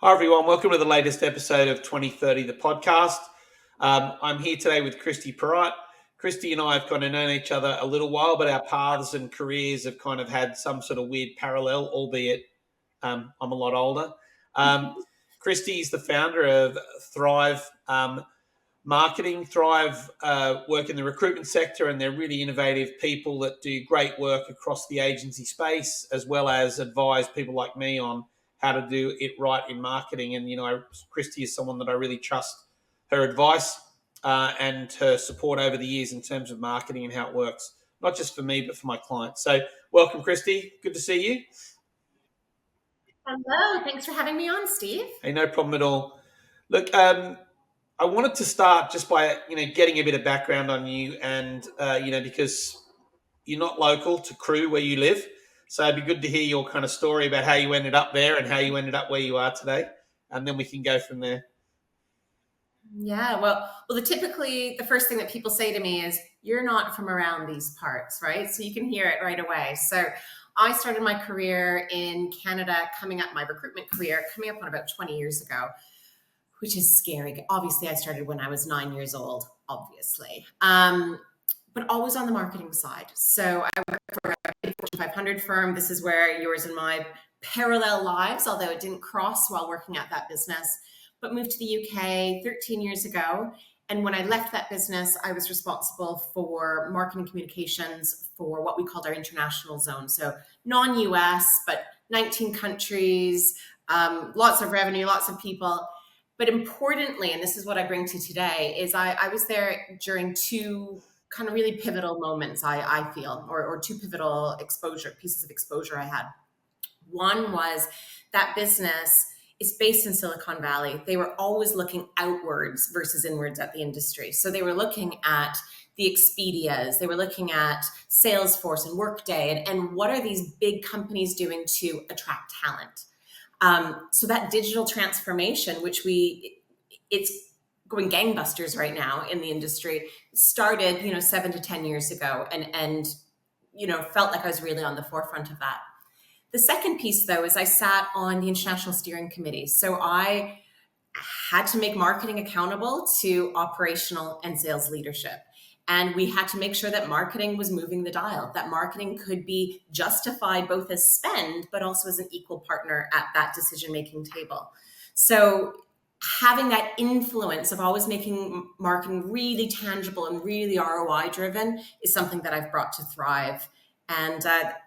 Hi, everyone. Welcome to the latest episode of 2030, the podcast. I'm here today with Kristie Perrotte. Kristie and I have kind of known each other a little while, but our paths and careers have kind of had some sort of weird parallel, albeit I'm a lot older. Kristie is the founder of Thrive Marketing. Thrive work in the recruitment sector, and they're really innovative people that do great work across the agency space, as well as advise people like me on how to do it right in marketing. And, Kristie is someone that I really trust her advice and her support over the years in terms of marketing and how it works, not just for me, but for my clients. So welcome, Kristie. Good to see you. Hello. Thanks for having me on, Steve. Hey, no problem at all. Look, I wanted to start just by, getting a bit of background on you and, because you're not local to Crewe where you live. So it'd be good to hear your kind of story about how you ended up there and how you ended up where you are today. And then we can go from there. Yeah, well, the first thing that people say to me is, you're not from around these parts, right? So you can hear it right away. So I started my career in Canada, my recruitment career coming up on about 20 years ago, which is scary. Obviously, I started when I was 9 years old, obviously. But always on the marketing side. So I worked for a Fortune 500 firm. This is where yours and my parallel lives, although it didn't cross while working at that business, but moved to the UK 13 years ago. And when I left that business, I was responsible for marketing communications for what we called our international zone. So non-US, but 19 countries, lots of revenue, lots of people. But importantly, and this is what I bring to today, is I was there during two kind of really pivotal moments, I feel, or two pivotal pieces of exposure I had. One was that business is based in Silicon Valley. They were always looking outwards versus inwards at the industry. So they were looking at the Expedias, they were looking at Salesforce and Workday, and what are these big companies doing to attract talent? So that digital transformation, it's going gangbusters right now in the industry, started, 7 to 10 years ago, and felt like I was really on the forefront of that. The second piece, though, is I sat on the International Steering Committee. So I had to make marketing accountable to operational and sales leadership. And we had to make sure that marketing was moving the dial, that marketing could be justified both as spend, but also as an equal partner at that decision-making table. So having that influence of always making marketing really tangible and really ROI driven is something that I've brought to Thrive. And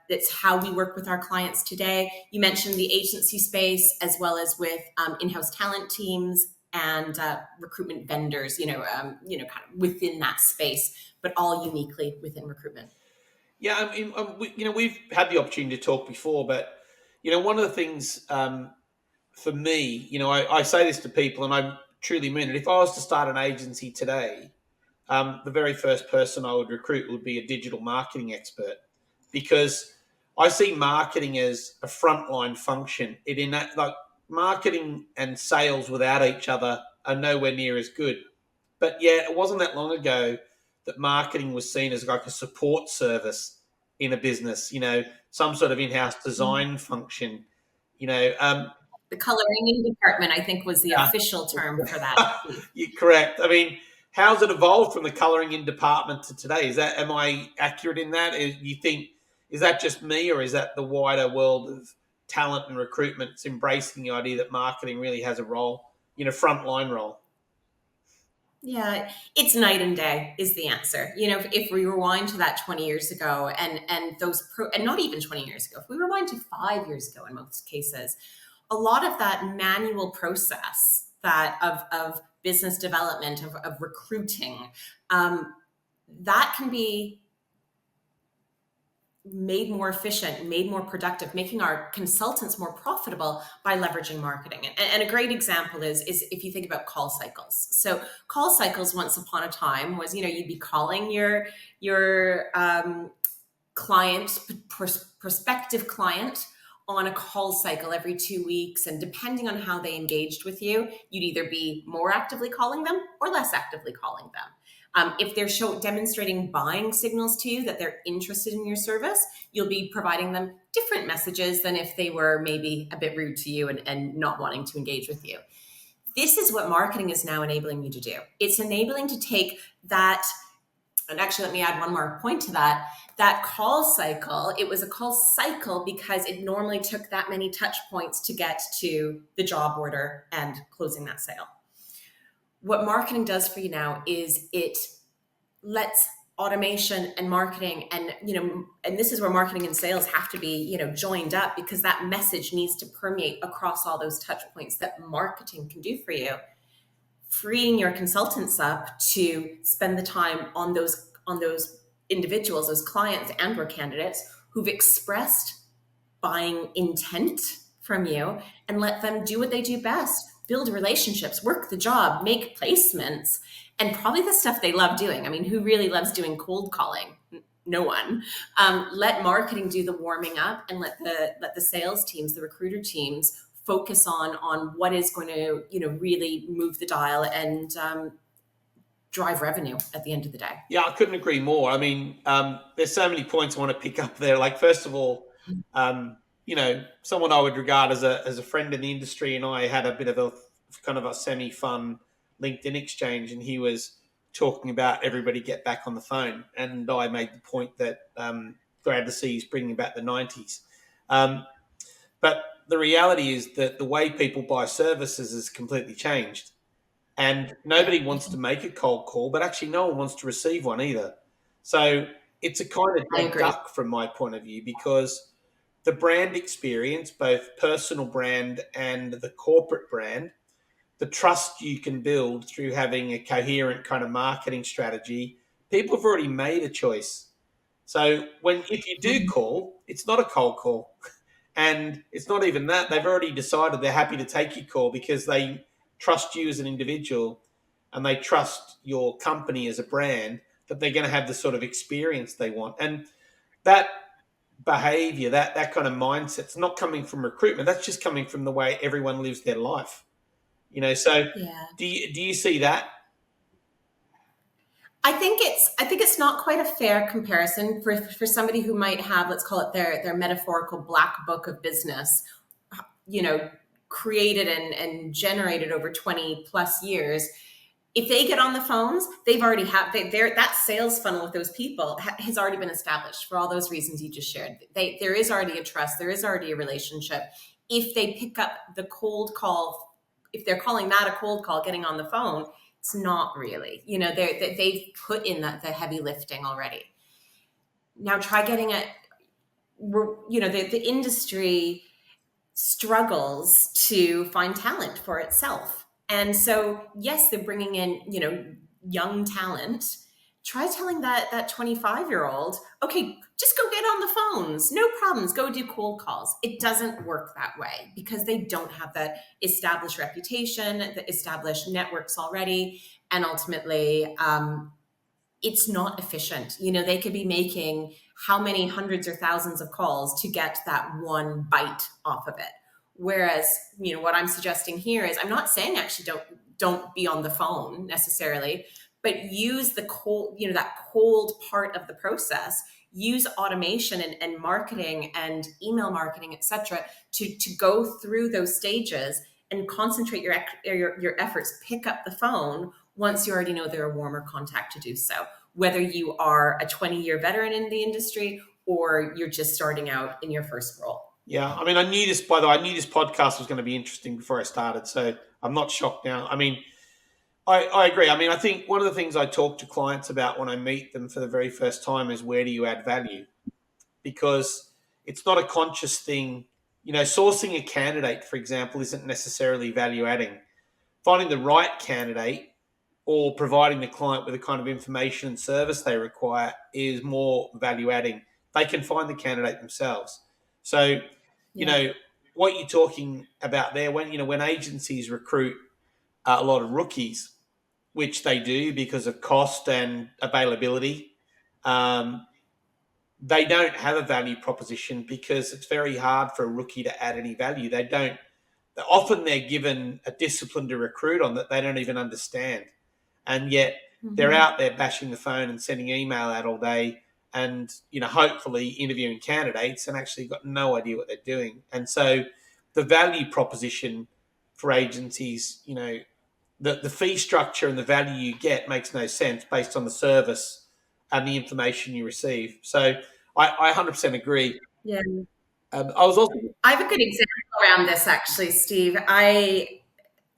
it's how we work with our clients today. You mentioned the agency space, as well as with in-house talent teams and recruitment vendors, kind of within that space, but all uniquely within recruitment. Yeah, I mean, we've had the opportunity to talk before, but, one of the things for me, I say this to people and I truly mean it. If I was to start an agency today, the very first person I would recruit would be a digital marketing expert, because I see marketing as a frontline function. Marketing and sales without each other are nowhere near as good. But yeah, it wasn't that long ago that marketing was seen as like a support service in a business, some sort of in-house design function, The coloring in department, I think, was the official term for that. You're correct. I mean, how's it evolved from the coloring in department to today? Am I accurate in that? Is that just me, or is that the wider world of talent and recruitment embracing the idea that marketing really has a role, frontline role? Yeah, it's night and day is the answer. If we rewind to that 20 years ago and not even 20 years ago, if we rewind to 5 years ago in most cases, a lot of that manual process of business development, of recruiting, that can be made more efficient, made more productive, making our consultants more profitable by leveraging marketing. And a great example is if you think about call cycles. So call cycles once upon a time was, you'd be calling your client, prospective client, on a call cycle every 2 weeks. And depending on how they engaged with you, you'd either be more actively calling them or less actively calling them. If they're demonstrating buying signals to you that they're interested in your service, you'll be providing them different messages than if they were maybe a bit rude to you and not wanting to engage with you. This is what marketing is now enabling you to do. It's enabling to take that, and actually let me add one more point to that. That call cycle, it was a call cycle because it normally took that many touch points to get to the job order and closing that sale. What marketing does for you now is it lets automation and marketing and this is where marketing and sales have to be, joined up, because that message needs to permeate across all those touch points that marketing can do for you, freeing your consultants up to spend the time on those individuals, those clients and or candidates who've expressed buying intent from you, and let them do what they do best: build relationships, work the job, make placements, and probably the stuff they love doing. I mean, who really loves doing cold calling? No one. Let marketing do the warming up, and let the sales teams, the recruiter teams, focus on what is going to, really move the dial and drive revenue at the end of the day. Yeah, I couldn't agree more. I mean, there's so many points I want to pick up there. Like, first of all, someone I would regard as a friend in the industry, and I had a bit of a kind of a semi-fun LinkedIn exchange, and he was talking about everybody get back on the phone, and I made the point that glad to see he's bringing back the 90s. But the reality is that the way people buy services has completely changed. And nobody wants to make a cold call, but actually no one wants to receive one either. So it's a kind of dead duck from my point of view, because the brand experience, both personal brand and the corporate brand, the trust you can build through having a coherent kind of marketing strategy, people have already made a choice. So if you do call, it's not a cold call. And it's not even that. They've already decided they're happy to take your call because they trust you as an individual, and they trust your company as a brand, that they're going to have the sort of experience they want. And that behavior, that kind of mindset's not coming from recruitment. That's just coming from the way everyone lives their life. So Yeah. do you see that? I think it's not quite a fair comparison for somebody who might have, let's call it their metaphorical black book of business, created and generated over 20 plus years. If they get on the phones, they've already that sales funnel with those people has already been established for all those reasons you just shared. There is already a trust, there is already a relationship. If they pick up the cold call, if they're calling that a cold call, getting on the phone, it's not really. They've put in the heavy lifting already. Now try getting it. The industry struggles to find talent for itself. And so, yes, they're bringing in, young talent. Try telling that 25-year-old, okay, just go get on the phones. No problems. Go do cold calls. It doesn't work that way because they don't have that established reputation, the established networks already. And ultimately, it's not efficient. They could be making how many hundreds or thousands of calls to get that one bite off of it. Whereas, what I'm suggesting here is, I'm not saying actually don't be on the phone necessarily, but use the cold, that cold part of the process. Use automation and marketing and email marketing, etc., to go through those stages and concentrate your efforts. Pick up the phone once you already know they're a warmer contact to do so, whether you are a 20-year veteran in the industry or you're just starting out in your first role. Yeah, I mean, I knew this, by the way, I knew this podcast was going to be interesting before I started, so I'm not shocked now. I mean, I agree. I mean, I think one of the things I talk to clients about when I meet them for the very first time is, where do you add value? Because it's not a conscious thing. Sourcing a candidate, for example, isn't necessarily value adding. Finding the right candidate or providing the client with the kind of information and service they require is more value adding. They can find the candidate themselves. So, what you're talking about there, when agencies recruit a lot of rookies, which they do because of cost and availability, they don't have a value proposition because it's very hard for a rookie to add any value. Often they're given a discipline to recruit on that they don't even understand. And yet they're out there bashing the phone and sending email out all day, and hopefully interviewing candidates, and actually got no idea what they're doing. And so the value proposition for agencies, the fee structure and the value you get makes no sense based on the service and the information you receive. So I 100% agree. Yeah. I was also I have a good example around this, actually, Steve. I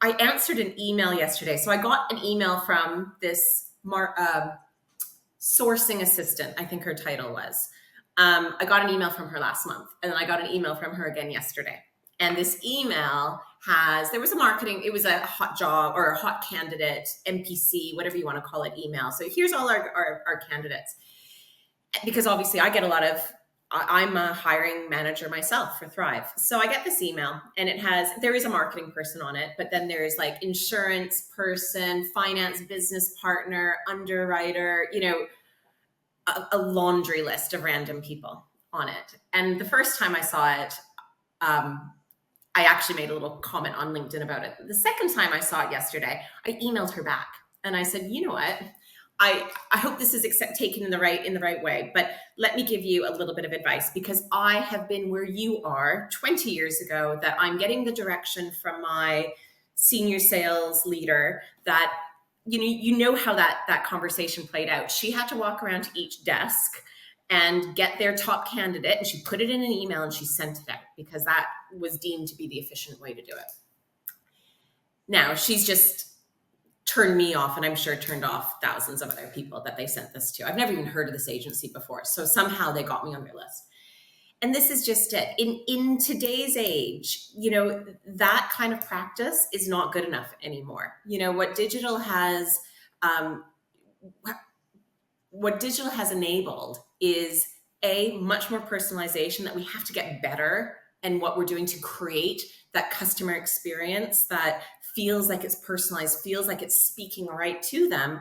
answered an email yesterday. So I got an email from this sourcing assistant, I think her title was. I got an email from her last month, and then I got an email from her again yesterday. And this email there was it was a hot job or a hot candidate, MPC, whatever you want to call it, email. So here's all our candidates. Because obviously I'm a hiring manager myself for Thrive. So I get this email, and there is a marketing person on it, but then there's like insurance person, finance business partner, underwriter, a laundry list of random people on it. And the first time I saw it, I actually made a little comment on LinkedIn about it. The second time I saw it yesterday, I emailed her back and I said, you know what? I hope this is taken in the right way, but let me give you a little bit of advice, because I have been where you are 20 years ago, that I'm getting the direction from my senior sales leader that, you know how that conversation played out. She had to walk around to each desk and get their top candidate, and she put it in an email and she sent it out, because that was deemed to be the efficient way to do it. Now she's just turned me off, and I'm sure turned off thousands of other people that they sent this to. I've never even heard of this agency before. So somehow they got me on their list. And this is just it. In today's age, that kind of practice is not good enough anymore. What digital has enabled is much more personalization, that we have to get better and what we're doing to create that customer experience that feels like it's personalized, feels like it's speaking right to them.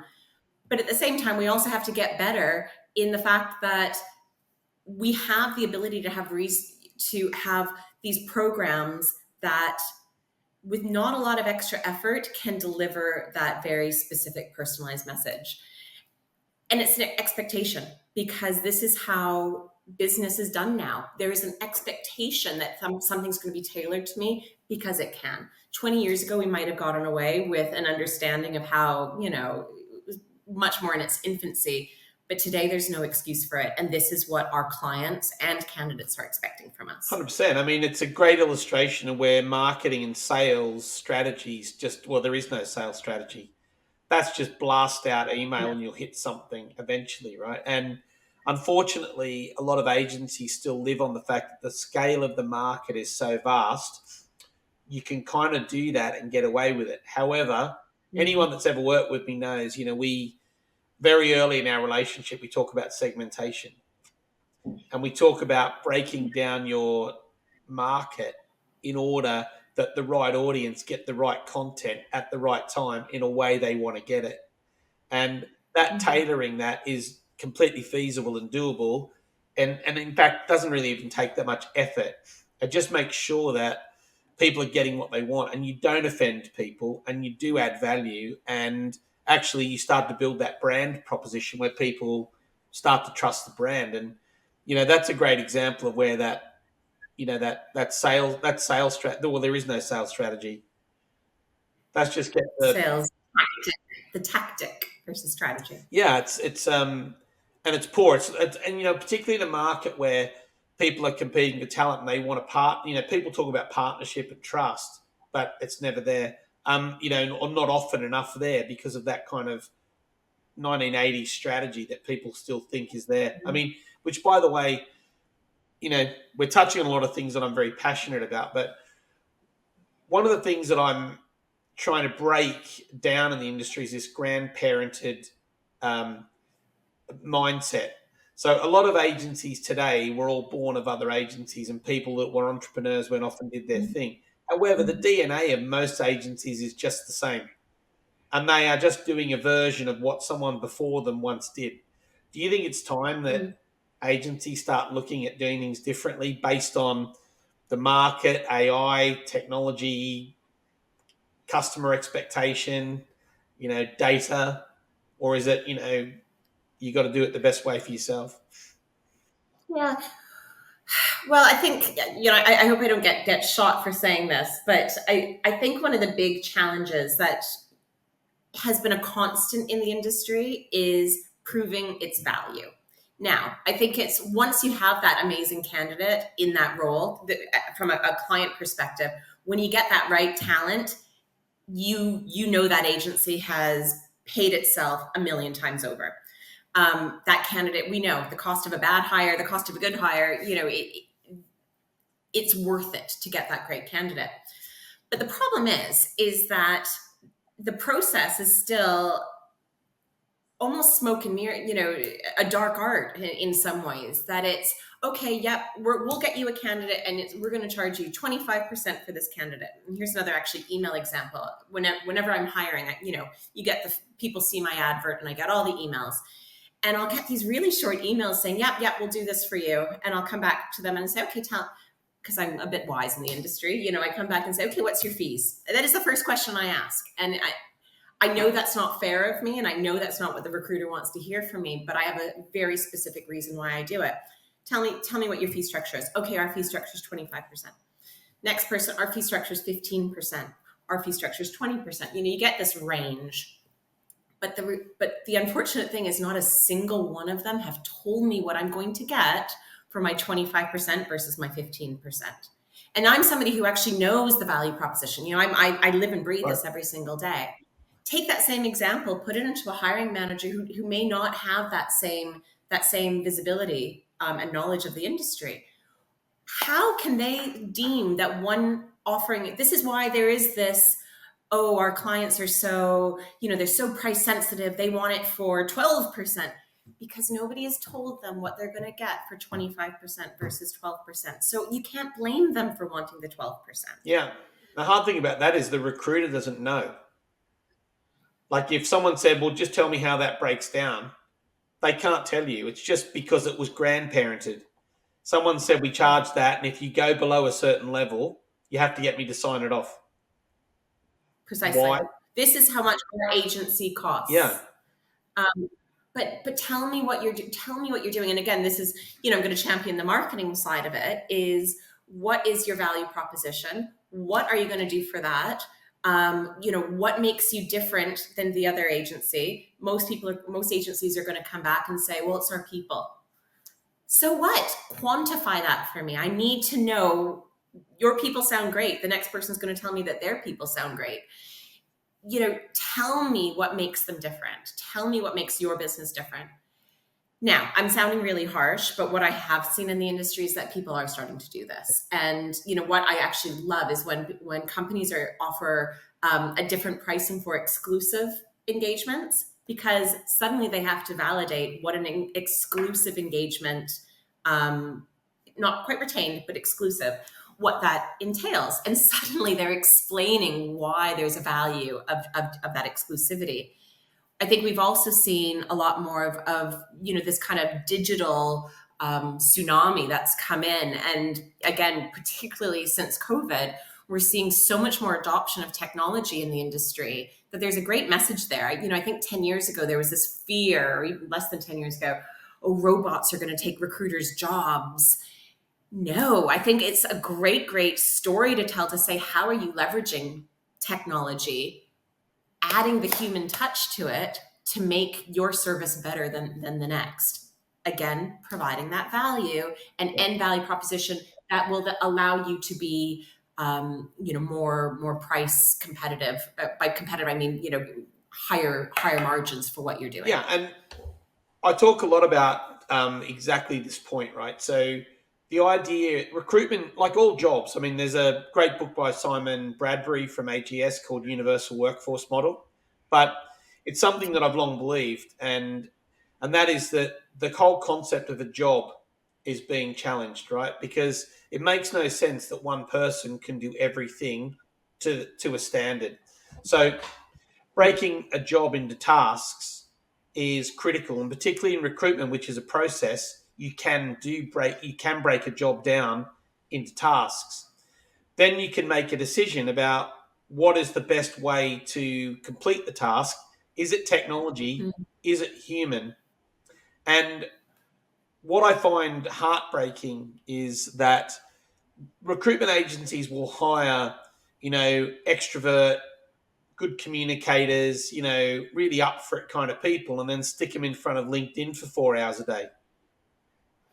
But at the same time, we also have to get better in the fact that we have the ability to have these programs that, with not a lot of extra effort, can deliver that very specific personalized message. And it's an expectation, because this is how business is done now. There is an expectation that something's going to be tailored to me because it can. 20 years ago, we might have gotten away with an understanding of how, it was much more in its infancy. But today there's no excuse for it. And this is what our clients and candidates are expecting from us. 100%. I mean, it's a great illustration of where marketing and sales strategies there is no sales strategy. That's just blast out email and you'll hit something eventually, right? And unfortunately, a lot of agencies still live on the fact that the scale of the market is so vast, you can kind of do that and get away with it. However, anyone that's ever worked with me knows, we very early in our relationship, we talk about segmentation, and we talk about breaking down your market in order that the right audience get the right content at the right time in a way they want to get it. And that tailoring that is completely feasible and doable. And in fact, doesn't really even take that much effort. It just makes sure that people are getting what they want, and you don't offend people, and you do add value, and actually you start to build that brand proposition where people start to trust the brand. And that's a great example of where that sales strategy. Well, there is no sales strategy. That's just get the sales tactic, the tactic versus strategy. Yeah, it's and it's poor. It's and particularly in a market where people are competing for talent and they want to people talk about partnership and trust, but it's never there. Or not often enough there, because of that kind of 1980s strategy that people still think is there. I mean, which, by the way, we're touching on a lot of things that I'm very passionate about, but one of the things that I'm trying to break down in the industry is this grandparented mindset. So a lot of agencies today were all born of other agencies, and people that were entrepreneurs went off and did their thing. However, the DNA of most agencies is just the same, and they are just doing a version of what someone before them once did. Do you think it's time that agencies start looking at doing things differently based on the market, AI, technology, customer expectation, data? or is it, you got to do it the best way for yourself? Yeah. Well, I think, I hope I don't get shot for saying this, but I think one of the big challenges that has been a constant in the industry is proving its value. Now, I think it's once you have that amazing candidate in that role, from a client perspective, when you get that right talent, you know that agency has paid itself a million times over. That candidate, we know the cost of a bad hire, the cost of a good hire, it's worth it to get that great candidate. But the problem is that the process is still almost smoke and mirror, a dark art in some ways, that it's okay. Yep. We'll get you a candidate and we're going to charge you 25% for this candidate. And here's another actually email example. Whenever I'm hiring, you get the people see my advert and I get all the emails, and I'll get these really short emails saying, yep, we'll do this for you. And I'll come back to them and say, okay, because I'm a bit wise in the industry, I come back and say, okay, what's your fees? That is the first question I ask. And I know that's not fair of me, and I know that's not what the recruiter wants to hear from me, but I have a very specific reason why I do it. Tell me what your fee structure is. Okay, our fee structure is 25%. Next person, our fee structure is 15%. Our fee structure is 20%. You get this range. But the unfortunate thing is not a single one of them have told me what I'm going to get for my 25% versus my 15%. And I'm somebody who actually knows the value proposition. I live and breathe this every single day. Take that same example, put it into a hiring manager who may not have that same visibility and knowledge of the industry. How can they deem that one offering? This is why there is this, our clients are so, they're so price sensitive. They want it for 12%, because nobody has told them what they're going to get for 25% versus 12%. So you can't blame them for wanting the 12%. Yeah. The hard thing about that is the recruiter doesn't know. Like if someone said, well, just tell me how that breaks down, they can't tell you. It's just because it was grandparented. Someone said we charge that, and if you go below a certain level, you have to get me to sign it off. Precisely. Why? This is how much our agency costs. Yeah. But tell me what you're doing. And again, this is, I'm going to champion the marketing side of it. Is what is your value proposition? What are you going to do for that? What makes you different than the other agency? Most agencies are going to come back and say, well, it's our people. So what? Quantify that for me. I need to know your people sound great. The next person's going to tell me that their people sound great. Tell me what makes them different. Tell me what makes your business different. Now, I'm sounding really harsh, but what I have seen in the industry is that people are starting to do this. And what I actually love is when companies offer a different pricing for exclusive engagements, because suddenly they have to validate what an exclusive engagement, not quite retained, but exclusive, what that entails. And suddenly they're explaining why there's a value of that exclusivity. I think we've also seen a lot more of this kind of digital tsunami that's come in. And again, particularly since COVID, we're seeing so much more adoption of technology in the industry that there's a great message there. I think 10 years ago, there was this fear, or even less than 10 years ago, robots are going to take recruiters' jobs. No, I think it's a great story to tell, to say, how are you leveraging technology, adding the human touch to it to make your service better than the next? Again, providing that value and end value proposition that will allow you to be, more price competitive. By competitive, I mean, higher margins for what you're doing. Yeah, and I talk a lot about exactly this point, right? So the idea, recruitment, like all jobs, I mean, there's a great book by Simon Bradbury from AGS called Universal Workforce Model, but it's something that I've long believed, and that is that the whole concept of a job is being challenged, right? Because it makes no sense that one person can do everything to a standard. So breaking a job into tasks is critical, and particularly in recruitment, which is a process, you can break a job down into tasks. Then you can make a decision about what is the best way to complete the task. Is it technology? is it human? And what I find heartbreaking is that recruitment agencies will hire, extrovert, good communicators, really up for it kind of people, and then stick them in front of LinkedIn for 4 hours a day.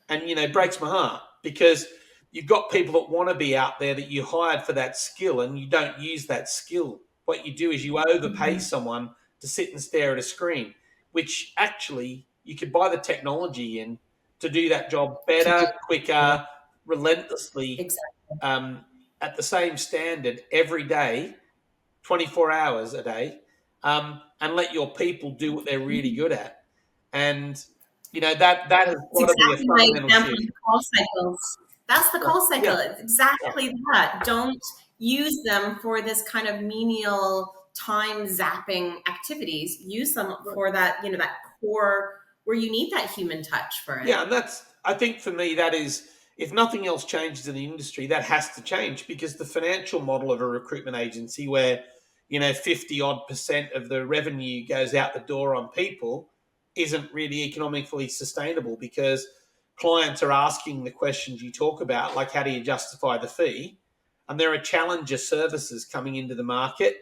And, breaks my heart, because you've got people that want to be out there that you hired for that skill, and you don't use that skill. What you do is you overpay someone to sit and stare at a screen, which actually you could buy the technology in to do that job To do, better, yeah, quicker, relentlessly, exactly. at the same standard every day, 24 hours a day, and let your people do what they're really good at. And, that has It's got to be a exactly my fundamental example shift. of the call cycles. That's the call Yeah, cycle. It's yeah, exactly that. Don't use them for this kind of menial time zapping activities. Use them for that, that core where you need that human touch for it. yeah. And I think for me, that is, if nothing else changes in the industry, that has to change, because the financial model of a recruitment agency where, 50 odd % of the revenue goes out the door on people isn't really economically sustainable, because clients are asking the questions you talk about, like how do you justify the fee? And there are challenger services coming into the market,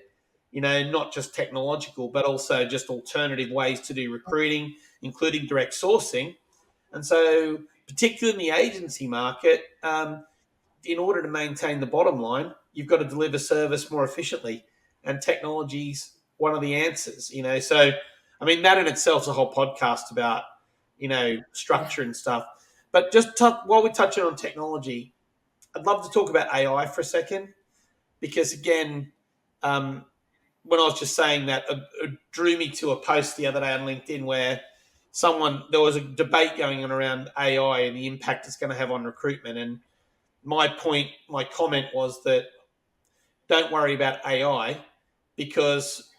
not just technological, but also just alternative ways to do recruiting, including direct sourcing. And so, particularly in the agency market, in order to maintain the bottom line, you've got to deliver service more efficiently, and technology's one of the answers. So I mean, that in itself is a whole podcast about Yeah. structure and stuff. But just while we're touching on technology, I'd love to talk about AI for a second, because again, um, when I was just saying that, it drew me to a post the other day on LinkedIn where there was a debate going on around AI and the impact it's going to have on recruitment. And my comment was that don't worry about AI, because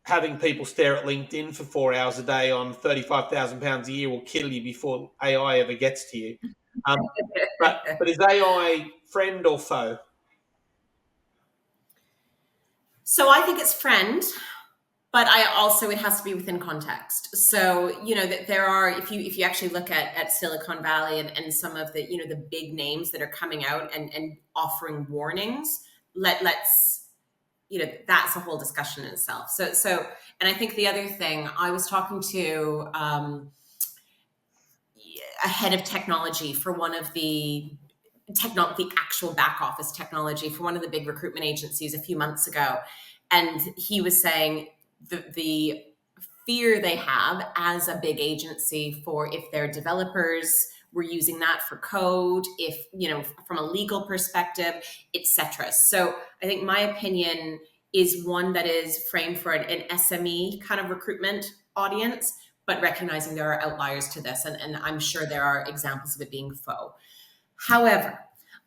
having people stare at LinkedIn for 4 hours a day on £35,000 a year will kill you before AI ever gets to you. Um, but is AI friend or foe? So I think it's friend, but I also, it has to be within context. So that there are, if you actually look at Silicon Valley and some of the the big names that are coming out and offering warnings, let's that's a whole discussion in itself. So and I think the other thing, I was talking to a head of technology for one of the actual back office technology for one of the big recruitment agencies a few months ago, and he was saying the fear they have as a big agency for if their developers were using that for code, if from a legal perspective, etc. So I think my opinion is one that is framed for an SME kind of recruitment audience, but recognizing there are outliers to this, and I'm sure there are examples of it being faux. However,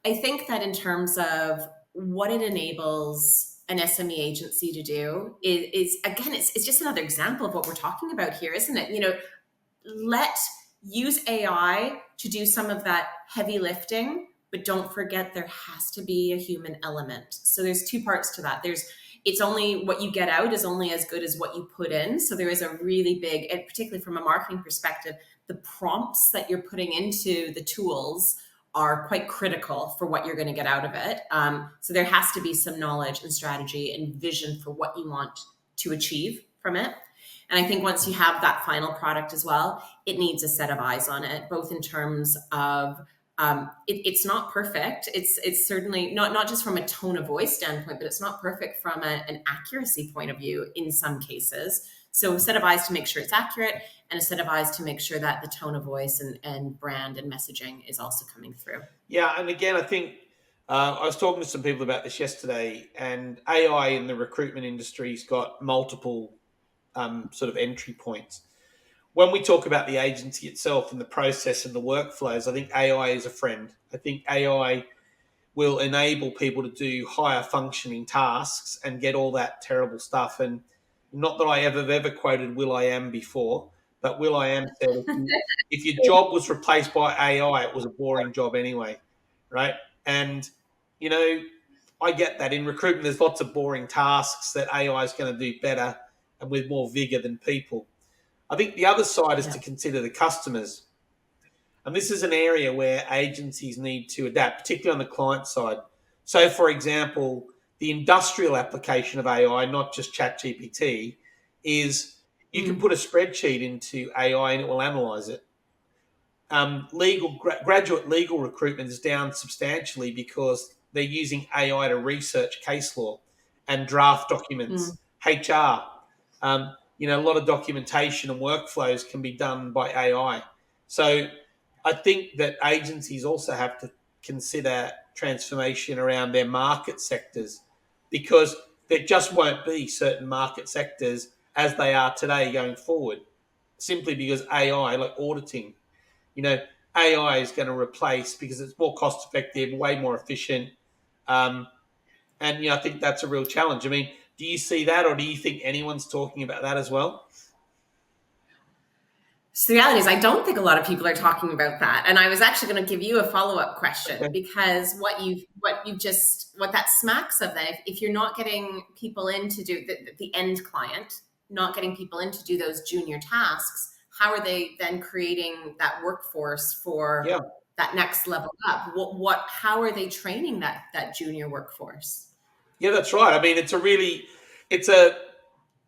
I think that in terms of what it enables an SME agency to do is again, it's just another example of what we're talking about here, isn't it? Let use AI to do some of that heavy lifting, but don't forget there has to be a human element. So there's two parts to that. It's only what you get out is only as good as what you put in. So there is a really big, and particularly from a marketing perspective, the prompts that you're putting into the tools are quite critical for what you're going to get out of it. So there has to be some knowledge and strategy and vision for what you want to achieve from it. And I think once you have that final product as well, it needs a set of eyes on it, both in terms of it's not perfect. It's certainly not just from a tone of voice standpoint, but it's not perfect from an accuracy point of view in some cases. So a set of eyes to make sure it's accurate, and a set of eyes to make sure that the tone of voice and brand and messaging is also coming through. Yeah, and again, I think I was talking to some people about this yesterday, and AI in the recruitment industry's got multiple sort of entry points. When we talk about the agency itself and the process and the workflows, I think AI is a friend. I think AI will enable people to do higher functioning tasks and get all that terrible stuff. And not that I ever quoted Will I Am before, but Will I Am said, if your job was replaced by AI, it was a boring job anyway, right? And, I get that. In recruitment, there's lots of boring tasks that AI is going to do better and with more vigor than people. I think the other side is Yeah. to consider the customers. And this is an area where agencies need to adapt, particularly on the client side. So, for example, the industrial application of AI, not just ChatGPT, is you can put a spreadsheet into AI and it will analyze it. Graduate legal recruitment is down substantially because they're using AI to research case law and draft documents. HR, a lot of documentation and workflows can be done by AI. So I think that agencies also have to consider transformation around their market sectors, because there just won't be certain market sectors as they are today going forward, simply because AI, like auditing, you know, AI is going to replace, because it's more cost effective, way more efficient. And I think that's a real challenge. I mean, do you see that, or do you think anyone's talking about that as well? So the reality is, I don't think a lot of people are talking about that. And I was actually going to give you a follow-up question, Okay. because what that smacks of, then, if you're not getting people in to do the end client, not getting people in to do those junior tasks, how are they then creating that workforce for that next level up? How are they training that junior workforce? Yeah, that's right. I mean,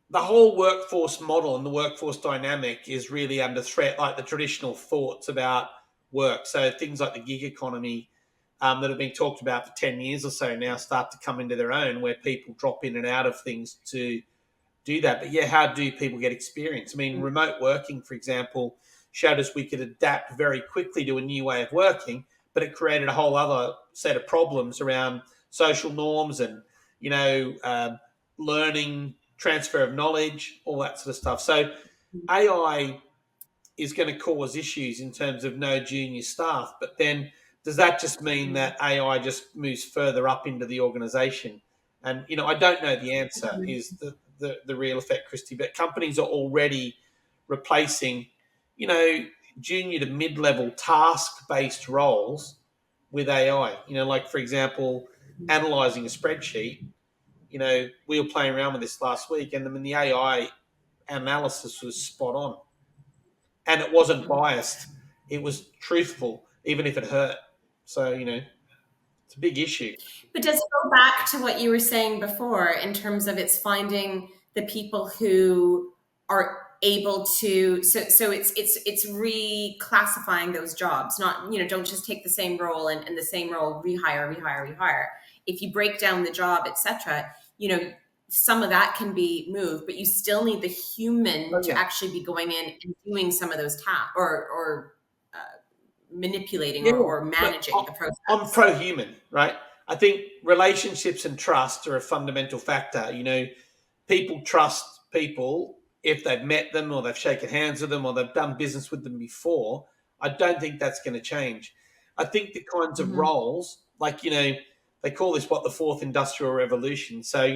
the whole workforce model and the workforce dynamic is really under threat, like the traditional thoughts about work. So things like the gig economy that have been talked about for 10 years or so now start to come into their own, where people drop in and out of things to do that. But yeah, how do people get experience? I mean, remote working, for example, showed us we could adapt very quickly to a new way of working, but it created a whole other set of problems around social norms and, learning, transfer of knowledge, all that sort of stuff. So AI is going to cause issues in terms of no junior staff, but then does that just mean that AI just moves further up into the organization? And I don't know the answer is the real effect, Kristie, but companies are already replacing junior to mid-level task-based roles with AI. Like, for example, analyzing a spreadsheet. We were playing around with this last week, and the AI analysis was spot on, and it wasn't biased. It was truthful, even if it hurt. So it's a big issue. But does it go back to what you were saying before, in terms of it's finding the people who are able to, so it's reclassifying those jobs, not, don't just take the same role and the same role, rehire. If you break down the job, etc., some of that can be moved, but you still need the human to actually be going in and doing some of those tasks, or manipulating or managing the process. I'm pro-human, right? I think relationships and trust are a fundamental factor. People trust people if they've met them, or they've shaken hands with them, or they've done business with them before. I don't think that's going to change. I think the kinds of roles, like, they call this the fourth industrial revolution. So,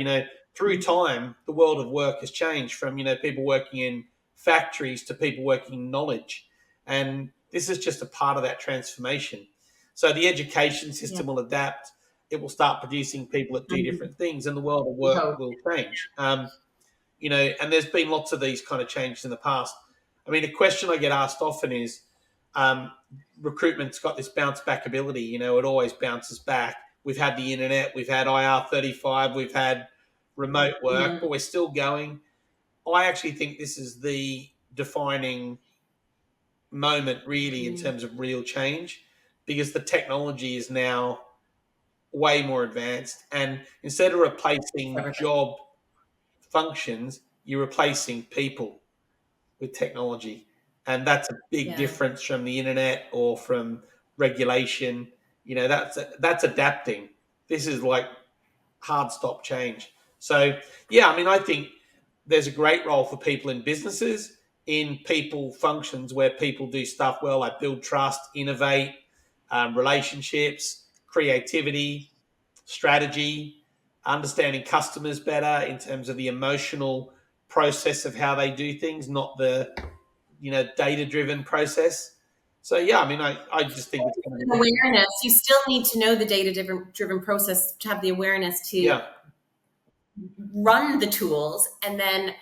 through time, the world of work has changed from, people working in factories to people working in knowledge. And this is just a part of that transformation. So the education system will adapt. It will start producing people that do different things, and the world of work will change. And there's been lots of these kind of changes in the past. I mean, a question I get asked often is, recruitment's got this bounce back ability. It always bounces back. We've had the internet, we've had IR35, we've had remote work, but we're still going. I actually think this is the defining moment, really, in terms of real change, because the technology is now way more advanced, and instead of replacing job functions, you're replacing people with technology. And that's a big difference from the internet or from regulation. That's adapting. This is like hard stop change. So yeah, I mean, I think there's a great role for people in businesses, in people functions where people do stuff well, like build trust, innovate, relationships, creativity, strategy, understanding customers better in terms of the emotional process of how they do things, not the data-driven process. So yeah, I mean, I just think it's going to be awareness. You still need to know the data-driven process to have the awareness to run the tools, and then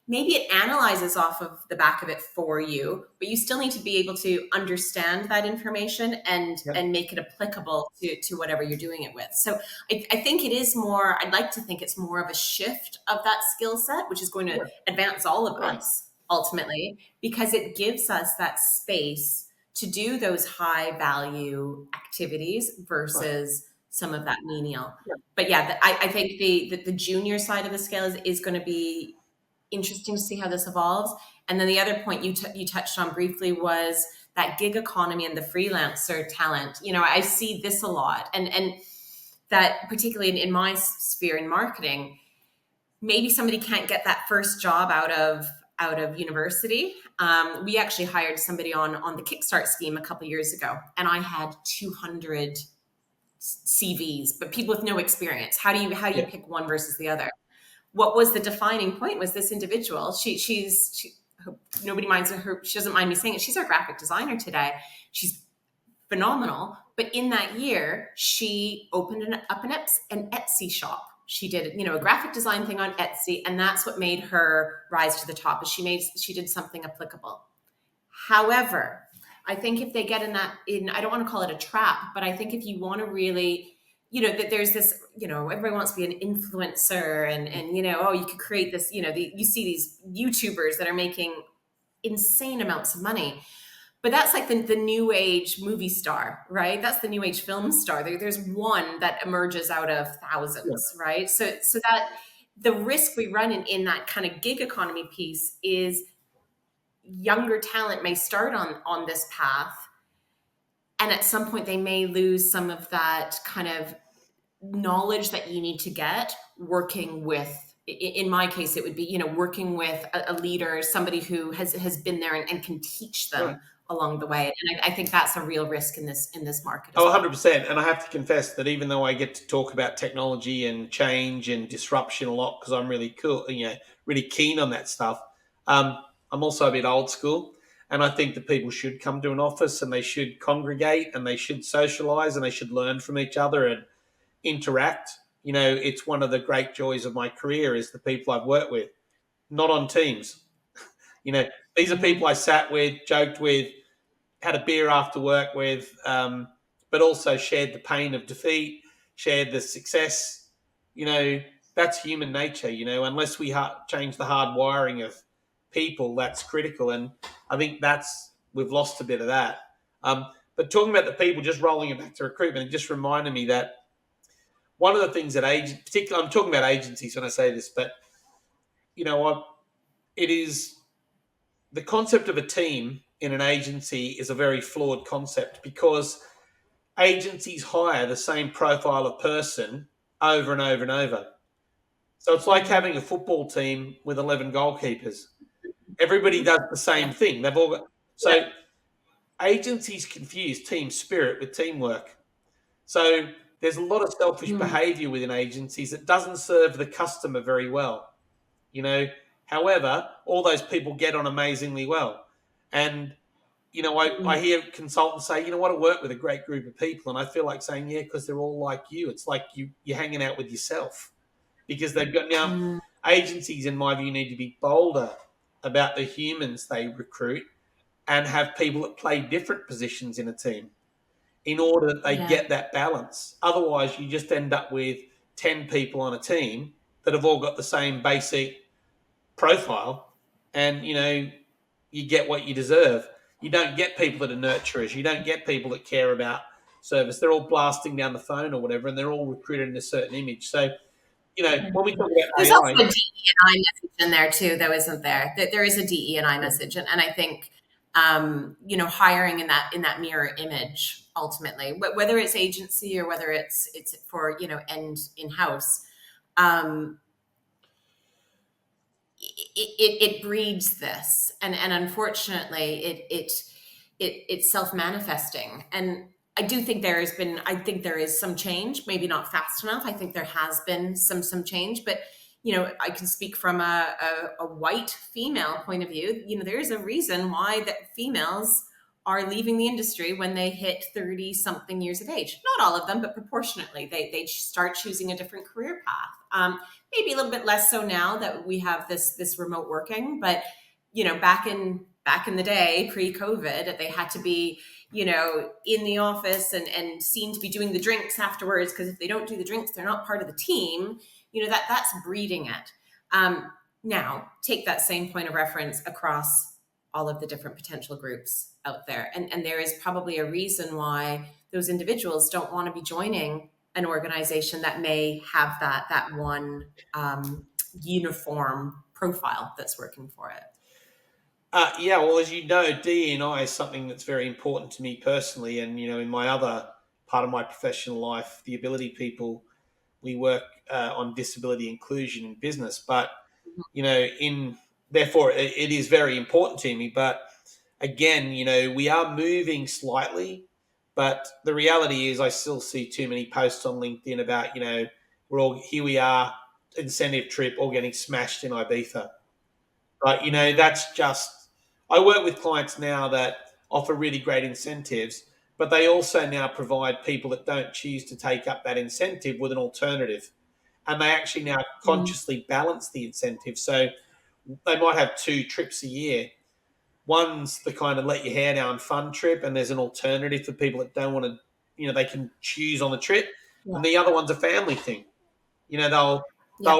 maybe it analyzes off of the back of it for you, but you still need to be able to understand that information and make it applicable to whatever you're doing it with. So I think it is more, I'd like to think it's more of a shift of that skill set, which is going to advance all of us ultimately, because it gives us that space to do those high value activities versus some of that menial. But yeah, I think the junior side of the scale is going to be interesting to see how this evolves. And then the other point you touched on briefly was that gig economy and the freelancer talent. You know, I see this a lot, and that particularly in my sphere in marketing, maybe somebody can't get that first job out of university. We actually hired somebody on the Kickstart scheme a couple of years ago, and I had 200 CVs, but people with no experience. How do you pick one versus the other? What was the defining point was this individual. She nobody minds her. She doesn't mind me saying it. She's our graphic designer today. She's phenomenal. But in that year, she opened up an Etsy shop. She did, a graphic design thing on Etsy, and that's what made her rise to the top. Is she did something applicable. However, I think if they get I don't want to call it a trap, but I think if you want to really, that there's this, everybody wants to be an influencer and you could create this, you see these YouTubers that are making insane amounts of money, but that's like the new age movie star, right? That's the new age film star. There's one that emerges out of thousands, right? So that the risk we run in that kind of gig economy piece is younger talent may start on this path, and at some point they may lose some of that kind of knowledge that you need to get working with, in my case, it would be, working with a leader, somebody who has been there and can teach them along the way. And I think that's a real risk in this market. 100%. And I have to confess that even though I get to talk about technology and change and disruption a lot, because I'm really cool, really keen on that stuff, I'm also a bit old school. And I think that people should come to an office and they should congregate and they should socialize and they should learn from each other and interact. It's one of the great joys of my career is the people I've worked with, not on teams. These are people I sat with, joked with, had a beer after work with, but also shared the pain of defeat, shared the success. That's human nature, unless we change the hard wiring of people, that's critical. And I think we've lost a bit of that. But talking about the people, just rolling it back to recruitment, it just reminded me that one of the things that particularly I'm talking about agencies when I say this, but it is the concept of a team in an agency is a very flawed concept because agencies hire the same profile of person over and over and over. So it's like having a football team with 11 goalkeepers. Everybody does the same thing. They've all got agencies confuse team spirit with teamwork. So there's a lot of selfish behavior within agencies that doesn't serve the customer very well. However, all those people get on amazingly well. And, I hear consultants say, I work with a great group of people. And I feel like saying, because they're all like you. It's like you're hanging out with yourself because they've got now agencies, in my view, need to be bolder about the humans they recruit and have people that play different positions in a team in order that they get that balance. Otherwise, you just end up with 10 people on a team that have all got the same basic profile and, you get what you deserve. You don't get people that are nurturers. You don't get people that care about service. They're all blasting down the phone or whatever, and they're all recruited in a certain image. So, when we talk about there's AI, also a DE&I message in there too, though, isn't there? There is a DE&I message, and I think hiring in that mirror image ultimately, whether it's agency or whether it's for end in-house, it breeds this, and unfortunately it's self-manifesting. And I do think there is some change, maybe not fast enough. I think there has been some change, but I can speak from a white female point of view. There is a reason why that females are leaving the industry when they hit 30 something years of age. Not all of them, but proportionately, they start choosing a different career path. Maybe a little bit less so now that we have this remote working, but back in the day, pre-COVID, they had to be in the office and seen to be doing the drinks afterwards, because if they don't do the drinks, they're not part of the team. That's breeding it. Now take that same point of reference across all of the different potential groups out there. And there is probably a reason why those individuals don't want to be joining an organization that may have that one uniform profile that's working for it. Yeah, well, as you know, DE&I is something that's very important to me personally. And, in my other part of my professional life, the ability people, we work on disability inclusion in business. But, therefore, it is very important to me. But again, we are moving slightly. But the reality is I still see too many posts on LinkedIn about, here we are, incentive trip, all getting smashed in Ibiza. But, that's just, I work with clients now that offer really great incentives, but they also now provide people that don't choose to take up that incentive with an alternative. And they actually now consciously balance the incentive. So they might have 2 trips a year. One's the kind of let your hair down fun trip, and there's an alternative for people that don't want to, they can choose on the trip. Yeah. And the other one's a family thing. They'll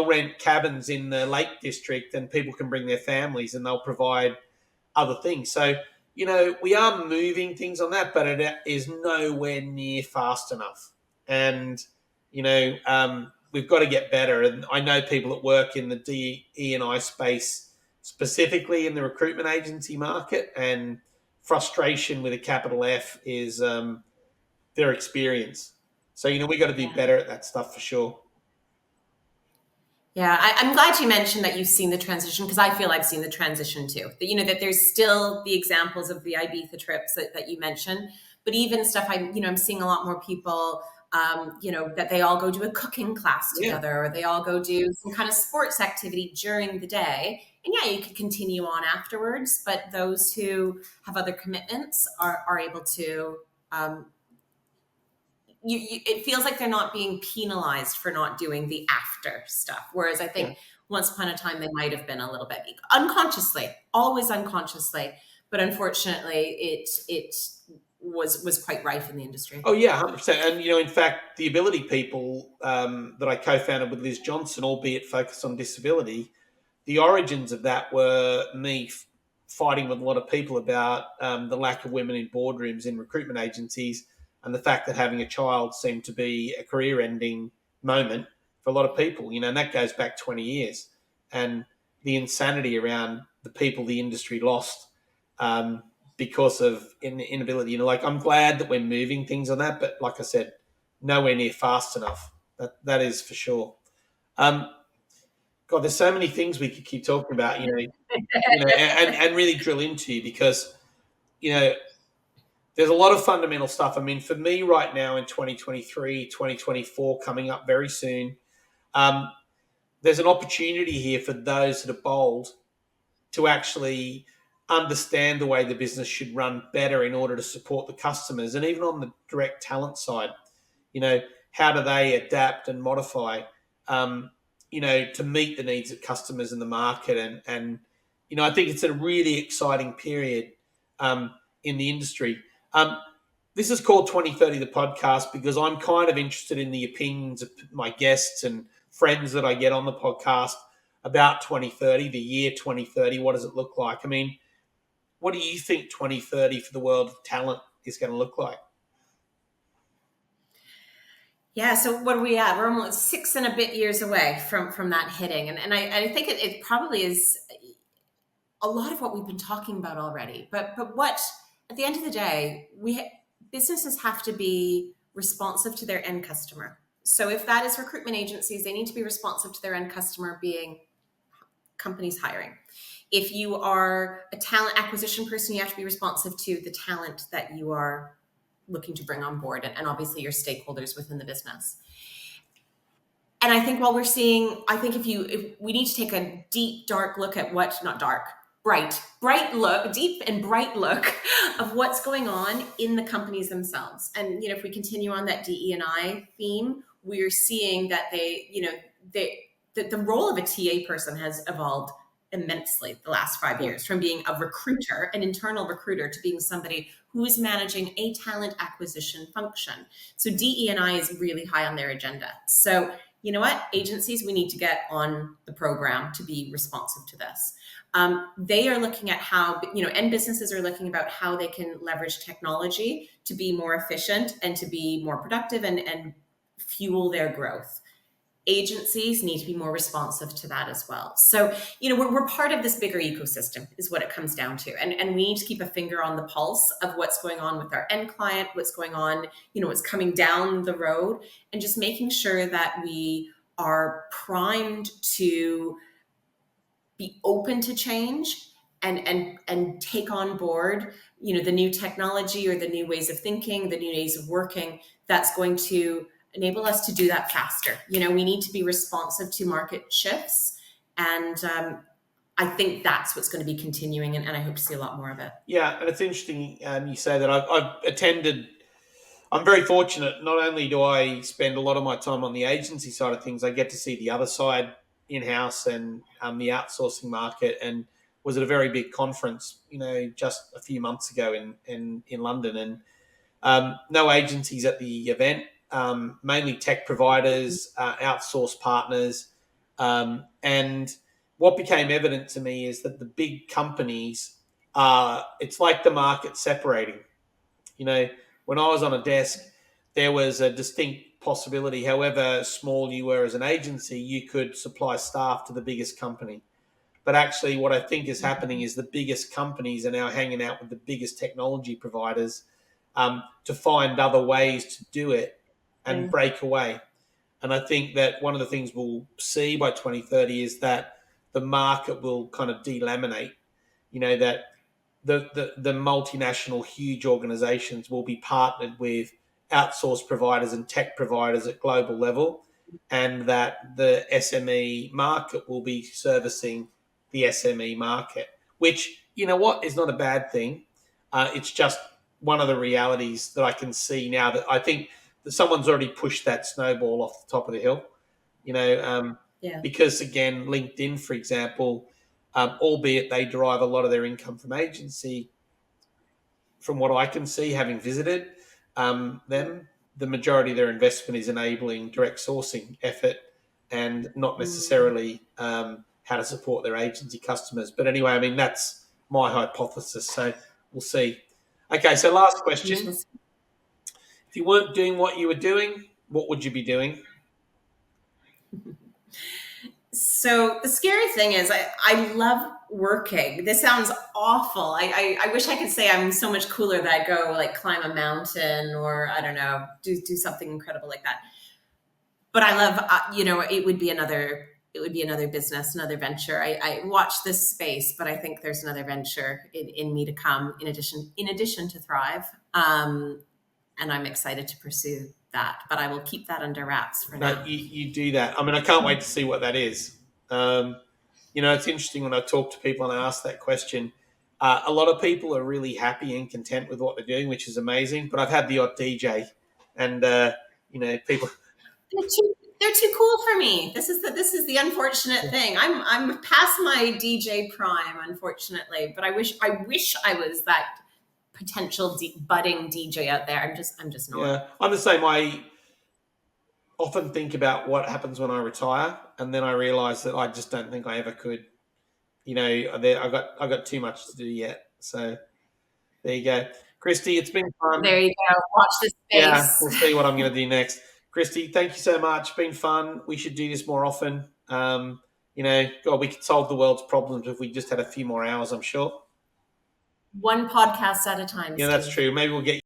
rent cabins in the Lake District, and people can bring their families, and they'll provide other things. So, we are moving things on that, but it is nowhere near fast enough. And, we've got to get better. And I know people that work in the DE&I space, specifically in the recruitment agency market, and frustration with a capital F is their experience. So, we've got to be better at that stuff for sure. Yeah, I'm glad you mentioned that you've seen the transition, because I feel I've seen the transition too. That there's still the examples of the Ibiza trips that you mentioned, but even stuff I'm seeing a lot more people, that they all go do a cooking class together, or they all go do some kind of sports activity during the day. And you could continue on afterwards, but those who have other commitments are able to. It feels like they're not being penalized for not doing the after stuff. Whereas I think once upon a time, they might have been a little bit unconsciously, always unconsciously, but unfortunately it was quite rife in the industry. Oh yeah, 100%. And, in fact, the ability people that I co-founded with Liz Johnson, albeit focused on disability, the origins of that were me fighting with a lot of people about the lack of women in boardrooms in recruitment agencies, and the fact that having a child seemed to be a career-ending moment for a lot of people, and that goes back 20 years. And the insanity around the people the industry lost because of inability. I'm glad that we're moving things on that, but like I said, nowhere near fast enough. That is for sure. God, there's so many things we could keep talking about, and really drill into, because, there's a lot of fundamental stuff. I mean, for me right now in 2023, 2024, coming up very soon, there's an opportunity here for those that are bold to actually understand the way the business should run better in order to support the customers. And even on the direct talent side, how do they adapt and modify, to meet the needs of customers in the market? And I think it's a really exciting period in the industry. This is called 2030, the podcast, because I'm kind of interested in the opinions of my guests and friends that I get on the podcast about 2030, the year 2030. What does it look like? I mean, what do you think 2030 for the world of talent is going to look like? Yeah, so what are we at? We're almost 6 and a bit years away from that hitting. And I think it probably is a lot of what we've been talking about already. But what, at the end of the day, businesses have to be responsive to their end customer. So if that is recruitment agencies, they need to be responsive to their end customer, being companies hiring. If you are a talent acquisition person, you have to be responsive to the talent that you are looking to bring on board, and obviously your stakeholders within the business. And I think if we need to take a deep, dark look at not dark, bright look, deep and bright look of what's going on in the companies themselves. And, if we continue on that DE&I theme, we're seeing that the role of a TA person has evolved immensely the last 5 years, from being a recruiter, an internal recruiter, to being somebody who is managing a talent acquisition function. So DE&I is really high on their agenda. So you know what? Agencies, we need to get on the program to be responsive to this. They are looking at how, and businesses are looking about how they can leverage technology to be more efficient and to be more productive and fuel their growth. Agencies need to be more responsive to that as well. So, we're part of this bigger ecosystem is what it comes down to. And we need to keep a finger on the pulse of what's going on with our end client, what's going on, what's coming down the road, and just making sure that we are primed to be open to change and take on board, the new technology or the new ways of thinking, the new ways of working that's going to enable us to do that faster. We need to be responsive to market shifts. And I think that's what's going to be continuing. And I hope to see a lot more of it. Yeah. And it's interesting you say that. I'm very fortunate. Not only do I spend a lot of my time on the agency side of things, I get to see the other side in-house and the outsourcing market, and was at a very big conference, just a few months ago in London, and no agencies at the event. Mainly tech providers, outsource partners. And what became evident to me is that the big companies it's like the market separating. When I was on a desk, there was a distinct possibility, however small you were as an agency, you could supply staff to the biggest company. But actually what I think is happening is the biggest companies are now hanging out with the biggest technology providers to find other ways to do it and break away. And I think that one of the things we'll see by 2030 is that the market will kind of delaminate, that the multinational huge organizations will be partnered with outsourced providers and tech providers at global level, and that the SME market will be servicing the SME market, which, is not a bad thing. It's just one of the realities that I can see now, that I think that someone's already pushed that snowball off the top of the hill, because again, LinkedIn, for example, albeit they derive a lot of their income from agency, from what I can see, having visited them, the majority of their investment is enabling direct sourcing effort and not necessarily how to support their agency customers. But anyway, I mean, that's my hypothesis. So we'll see. Okay, so last question. If you weren't doing what you were doing, what would you be doing? So the scary thing is I love working. This sounds awful. I wish I could say I'm so much cooler that I go like climb a mountain or I don't know, do something incredible like that. But I love, it would be another business, another venture. I watch this space, but I think there's another venture in me to come in addition to Thrive. And I'm excited to pursue that, but I will keep that under wraps for now. You do that. I mean, I can't wait to see what that is. It's interesting when I talk to people and I ask that question. A lot of people are really happy and content with what they're doing, which is amazing. But I've had the odd DJ, and people. They're too cool for me. This is the unfortunate thing. I'm past my DJ prime, unfortunately. But I wish I was that potential budding DJ out there. I'm just not. Yeah, I'm the same. I often think about what happens when I retire, and then I realize that I just don't think I ever could. I've got too much to do yet. So there you go, Kristie. It's been fun. There you go. Watch this space. Yeah, we'll see what I'm going to do next. Kristie, thank you so much. It's been fun. We should do this more often. God, we could solve the world's problems if we just had a few more hours, I'm sure. One podcast at a time. Yeah, Steve. That's true. Maybe we'll get